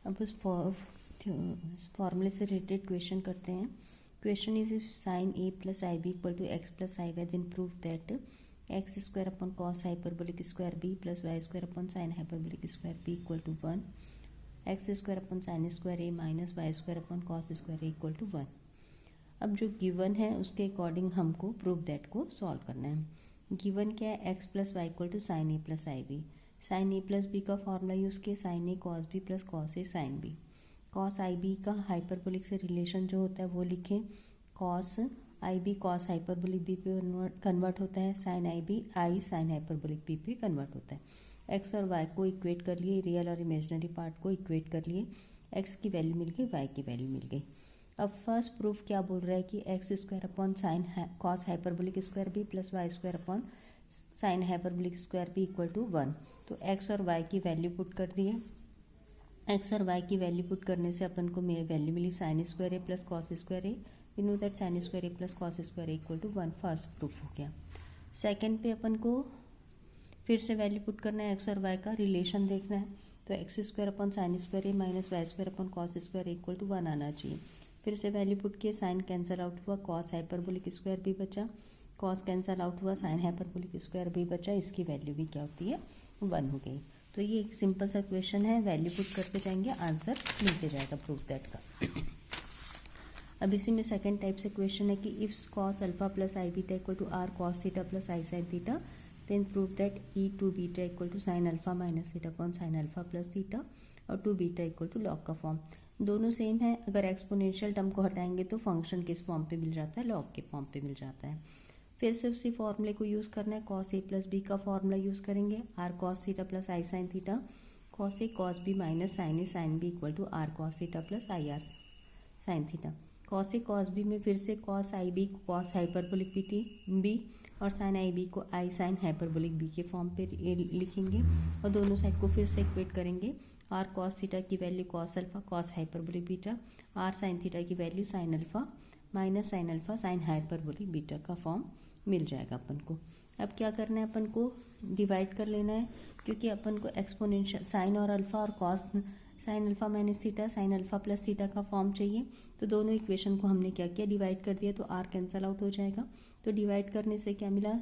अब उस फॉर्मूले से रिलेटेड क्वेश्चन करते हैं. Question is if sine A plus i B equal to x plus i y then prove that x square upon cos hyperbolic square B plus y square upon sine hyperbolic square B equal to 1. X square upon sine square A minus Y square upon cos square A equal to 1. अब जो given है उसके according हमको prove that को solve करना है. Given क्या है, x plus y equal to sine A plus i B. Sine A plus B का फॉर्मूला यूज़ किया, sine A cos B plus cos A sine B. Cos i B का hyperbolic से relation जो होता है वो लिखें. Cos i B cos hyperbolic B पे कन्वर्ट होता है. Sine i B i sine hyperbolic B पे कन्वर्ट होता है. एक्स और वाई को इक्वेट कर लिए, रियल और इमेजिनरी पार्ट को इक्वेट कर लिए. एक्स की वैल्यू मिल गई, वाई की वैल्यू मिल गई. अब फर्स्ट प्रूफ क्या बोल रहा है कि x square upon sine cos hyperbolic square B plus y square upon sine hyperbolic square B equal to 1. तो एक्स और वाई की वैल्यू पुट कर दिए. एक्स और वाई की वैल्यू पुट करने से अपन को वैल्यू मिली sine square A plus cos square A. We know that sine square A plus cos square A equal to 1. First proof हो गया. सेकेंड पे अपन को फिर से वैल्यू पुट करना है, एक्स और वाई का रिलेशन देखना है. तो X square upon sine square A minus Y square upon cos square equal to 1 आना चाहिए. फिर से वैल्यू पुट किए, साइन कैंसल आउट हुआ, कॉस हाइपरबोलिक स्क्वायर भी बचा, कॉस कैंसल आउट हुआ, साइन हाइपरबोलिक स्क्वायर भी बचा. इसकी वैल्यू भी क्या होती है, 1 हो गई. तो ये एक सिंपल सा क्वेश्चन है, वैल्यू पुट करते जाएंगे, आंसर मिलते जाएगा प्रूफ दैट का. अब इसी में सेकेंड टाइप से क्वेश्चन है कि if cos alpha plus i beta equal to are cos theta plus i sine theta then prove that e two beta equal to sine alpha minus theta upon sine alpha plus theta और two beta equal to log का form. दोनों same है. अगर exponential term को हटाएंगे तो function किस form पे मिल जाता है, लॉग के फॉर्म पे मिल जाता है. फिर से उसी फॉर्मूले को यूज़ करना है. कॉस ए प्लस बी का फॉर्मूला यूज़ करेंगे, are cos theta plus i sine theta. Cos A cos B minus sine A sine B equal to are cos theta plus i R sine theta. Cos A cos B में फिर से cos i B cos hyperbolic B और sine i B को i sine hyperbolic B के form पे लिखेंगे और दोनों साइड को फिर से इक्वेट करेंगे. आर कॉस थीटा की value cos alpha cos hyperbolic beta, r sine theta की value sine alpha minus sine alpha sine hyperbolic beta का फॉर्म मिल जाएगा अपन को. अब क्या करना है, अपन को डिवाइड कर लेना है क्योंकि अपन को एक्सपोनेंशियल साइन और अल्फा और cos sine alpha minus theta sine alpha plus theta का फॉर्म चाहिए. तो दोनों इक्वेशन को हमने क्या किया, डिवाइड कर दिया. तो आर कैंसल आउट हो जाएगा. तो डिवाइड करने से क्या मिला,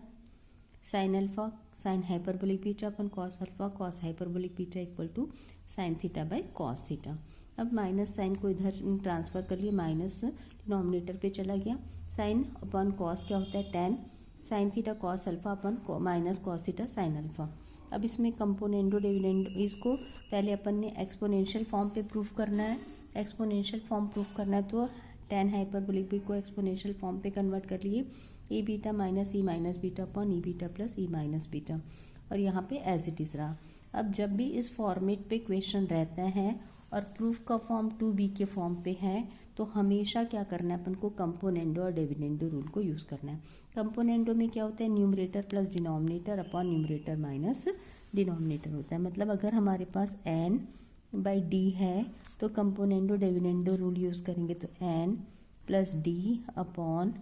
sine alpha sine hyperbolic beta अपन cos alpha cos hyperbolic beta equal to sine theta by cos theta. अब माइनस साइन को इधर ट्रांसफर कर लिए, माइनस डिनोमिनेटर पे चला गया. साइन अपन कॉस क्या होता है, tan sine theta cos alpha अपन minus cos theta sine alpha. अब इसमें कंपोनेंडो डिविडेंडो इसको पहले अपन ने एक्सपोनेंशियल फॉर्म पे प्रूफ करना है. एक्सपोनेंशियल फॉर्म प्रूफ करना है तो टेन हाइपरबोलिक बी को एक्सपोनेंशियल फॉर्म पे कन्वर्ट कर लिए. ए बीटा माइनस ई माइनस बीटा अपॉन ई बीटा प्लस ई माइनस बीटा और यहाँ पे एज इट इज रहा. अब जब भी इस फॉर्मेट पे क्वेश्चन रहता है और प्रूफ का फॉर्म 2b के फॉर्म पे है तो हमेशा क्या करना है, अपन को कंपोनेंडो और डिविडेंडो रूल को यूज़ करना है. कंपोनेंडो में क्या होता है, numerator plus denominator upon numerator minus denominator होता है. मतलब अगर हमारे पास n बाई डी है तो कंपोनेंडो डिविडेंडो रूल यूज़ करेंगे तो n plus D upon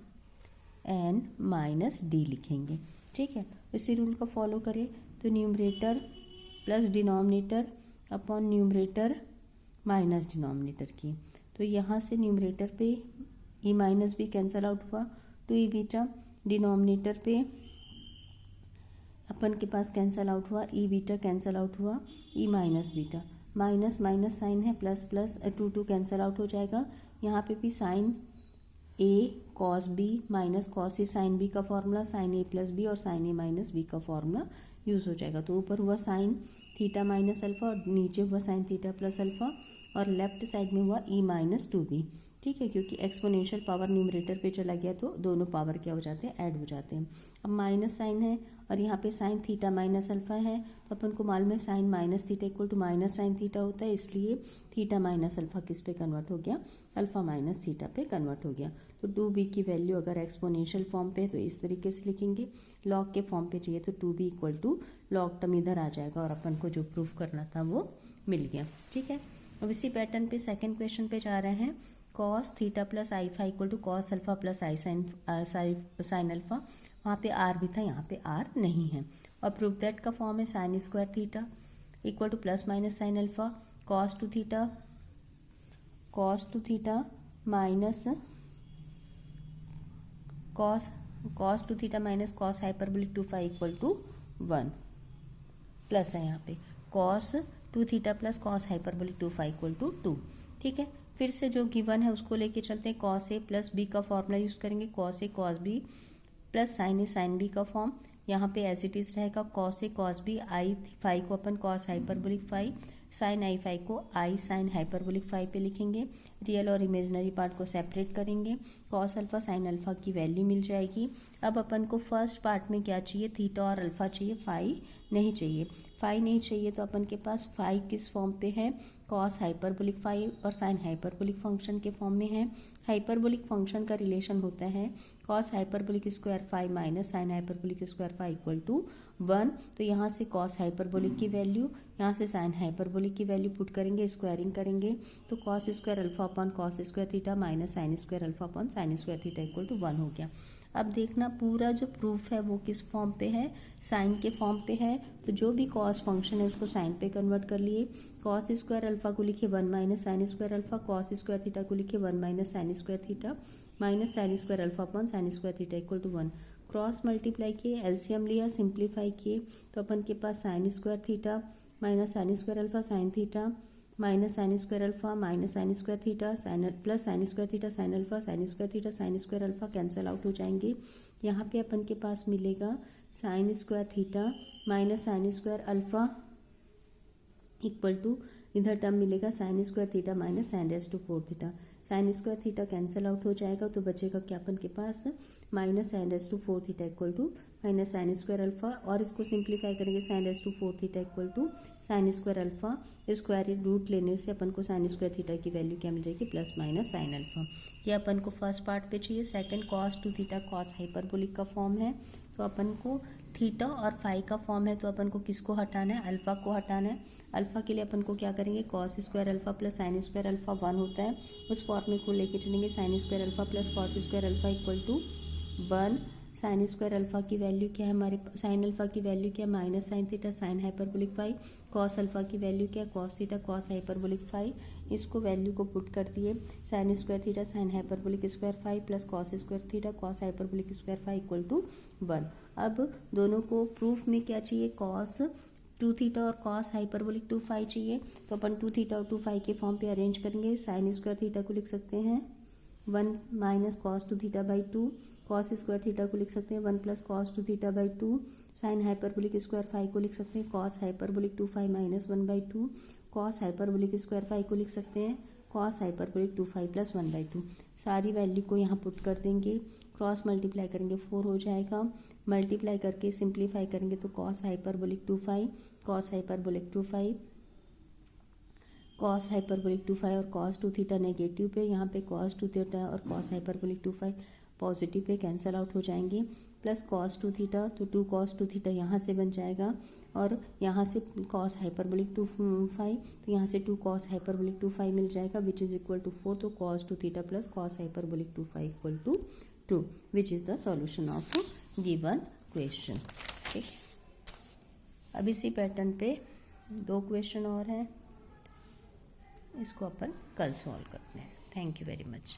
n minus D लिखेंगे. ठीक है, इसी रूल को फॉलो करें तो numerator plus denominator upon numerator minus denominator की. तो यहाँ से न्यूमरेटर पे E minus B cancel out हुआ, टू ई बीटा. डिनोमिनेटर पे अपन के पास कैंसल आउट हुआ, ई बीटा कैंसल आउट हुआ, e minus beta. Minus minus sign है, plus plus two two cancel out हो जाएगा. यहाँ पे भी sine A cos B minus cos A sine B का formula, sine A plus B और साइन ए माइनस बी का फॉर्मूला यूज़ हो जाएगा. तो ऊपर हुआ साइन थीटा माइनस अल्फा और नीचे हुआ साइन थीटा प्लस अल्फा और लेफ्ट साइड में हुआ ई माइनस टू बी. ठीक है, क्योंकि एक्सपोनेंशियल पावर न्यूमरेटर पे चला गया तो दोनों पावर क्या हो जाते हैं, ऐड हो जाते हैं. अब माइनस साइन है और यहाँ पे साइन थीटा माइनस अल्फा है तो अपन को मालूम है sine minus theta equal to minus sine theta होता है. इसलिए थीटा माइनस अल्फा किस पे कन्वर्ट हो गया, अल्फा माइनस थीटा पे कन्वर्ट हो गया. तो 2b की वैल्यू अगर एक्सपोनेंशियल फॉर्म पे है तो इस तरीके से लिखेंगे. लॉग के फॉर्म पे चाहिए तो 2b equal to long term इधर आ जाएगा और अपन को जो प्रूफ करना था वो मिल गया. ठीक है, अब इसी पैटर्न पे सेकेंड क्वेश्चन पे जा रहे हैं. Cos theta plus i phi equal to cos alpha plus i sine alpha. वहाँ पे आर भी था, यहाँ पे आर नहीं है. और प्रूफ दैट का फॉर्म है sine square theta equal to plus minus sine alpha cos two theta cos two theta minus cos two theta minus cos hyperbolic 2 equal to 1 plus है यहाँ पे cos two theta plus cos hyperbolic 2 equal to 2। ठीक है, फिर से जो given है उसको लेके चलते हैं। कॉस ए प्लस बी का फॉर्मूला यूज करेंगे, cos A cos B plus sign A sine B का फॉर्म। यहाँ पे एज इट इज रहेगा cos A cos B, I phi को अपन कॉस हाइपरबोलिक फाई, साइन आई फाई को आई साइन हाइपरबोलिक फाई पे लिखेंगे। रियल और इमेजिनरी पार्ट को सेपरेट करेंगे। कॉस अल्फा साइन अल्फा की वैल्यू मिल जाएगी। अब अपन को फर्स्ट पार्ट में क्या चाहिए, थीटा और अल्फा चाहिए, फाई नहीं चाहिए। फाई नहीं चाहिए तो अपन के पास फाई किस फॉर्म पे है, कॉस हाइपरबोलिक फाई और साइन हाइपरबोलिक फंक्शन के फॉर्म में है। हाइपरबोलिक फंक्शन का रिलेशन होता है cos hyperbolic square phi minus sine hyperbolic square phi equal to 1। तो यहाँ से कॉस हाइपरबोलिक की वैल्यू, यहाँ से साइन हाइपरबोलिक की वैल्यू पुट करेंगे, स्क्वायरिंग करेंगे तो cos square alpha upon cos square theta minus sine square alpha upon sine square theta equal to 1 हो गया। अब देखना पूरा जो प्रूफ है वो किस फॉर्म पे है, साइन के फॉर्म पे है। तो जो भी कॉस फंक्शन है उसको साइन पे कन्वर्ट कर लिए। कॉस स्क्वायर अल्फा को लिखे 1 minus sine square alpha, cos square theta को लिखे 1 minus sine square theta minus sine square alpha upon sine square theta equal to 1। Cross multiply किए, एलसीएम लिया, सिंप्लीफाई किए तो अपन के पास sine square theta minus sine square alpha sine theta minus sine square alpha minus sine square theta sine plus sine square theta sine alpha sine square theta sine square alpha cancel out हो जाएंगे। यहाँ पे अपन के पास मिलेगा sine square theta minus sine square alpha equal to, इधर term मिलेगा sine square theta minus sine raise to 4 theta. Sine square theta cancel out हो जाएगा तो बचेगा क्या अपन के पास, minus sine raise to 4 theta equal to minus sine square alpha, और इसको सिंप्लीफाई करेंगे sine raise to 4 theta equal to sine square alpha, square root लेने से अपन को साइन स्क्वायर थीटा की वैल्यू क्या मिल जाएगी, प्लस माइनस साइन अल्फा। ये अपन को फर्स्ट पार्ट पे चाहिए। Second cos two theta cos hyperbolic का फॉर्म है, तो अपन को थीटा और फाई का फॉर्म है तो अपन को किसको हटाना है, अल्फा को हटाना है। अल्फा के लिए अपन को क्या करेंगे, cos square alpha plus sine square alpha 1 होता है, उस फॉर्म को लेके चलेंगे। Sine square alpha plus cos square alpha equal to 1। Sine square alpha की वैल्यू क्या है हमारे, साइन अल्फा की वैल्यू क्या है, minus sine theta sine hyperbolic phi. Cos alpha की वैल्यू क्या है, cos theta cos hyperbolic phi. इसको वैल्यू को पुट कर दिए, sine square theta sine hyperbolic square phi plus cos square theta cos hyperbolic square phi equal to 1। अब दोनों को प्रूफ में क्या चाहिए, कॉस टू थीटा और कॉस हाइपरबोलिक 2 फाई चाहिए, तो अपन 2 थीटा और 2 फाई के फॉर्म पे अरेंज करेंगे। साइन स्क्वायर थीटा को लिख सकते हैं 1 minus cos two theta by 2, cos square theta को लिख सकते हैं 1 plus cos two theta by 2, sine hyperbolic square phi को लिख सकते हैं cos hyperbolic 2 phi minus 1 by 2, cos hyperbolic square phi को लिख सकते हैं cos hyperbolic 2 phi plus 1 by 2। सारी वैल्यू को यहाँ पुट कर देंगे, क्रॉस मल्टीप्लाई करेंगे 4 हो जाएगा, मल्टीप्लाई करके सिंप्लीफाई करेंगे तो cos hyperbolic 2 phi cos hyperbolic 2 phi cos hyperbolic 2 phi और कॉस टू थीटा नेगेटिव पे, यहाँ पे कॉस टू थीटा और कॉस हाइपरबोलिक 2 फाई पॉजिटिव पे कैंसिल आउट हो जाएंगे, प्लस कॉस टू थीटा तो 2 कॉस टू थीटा यहाँ से बन जाएगा, और यहाँ से कॉस हाइपरबोलिक 2 फाई तो यहाँ से 2 कॉस हाइपरबोलिक 2 फाई मिल जाएगा विच इज इक्वल टू 4। तो cos two theta plus cos hyperbolic 2 phi equal to 2 which is the solution of given question. ठीक, अब इसी पैटर्न पे 2 क्वेश्चन और हैं, इसको अपन कल सॉल्व करते हैं। Thank you very much.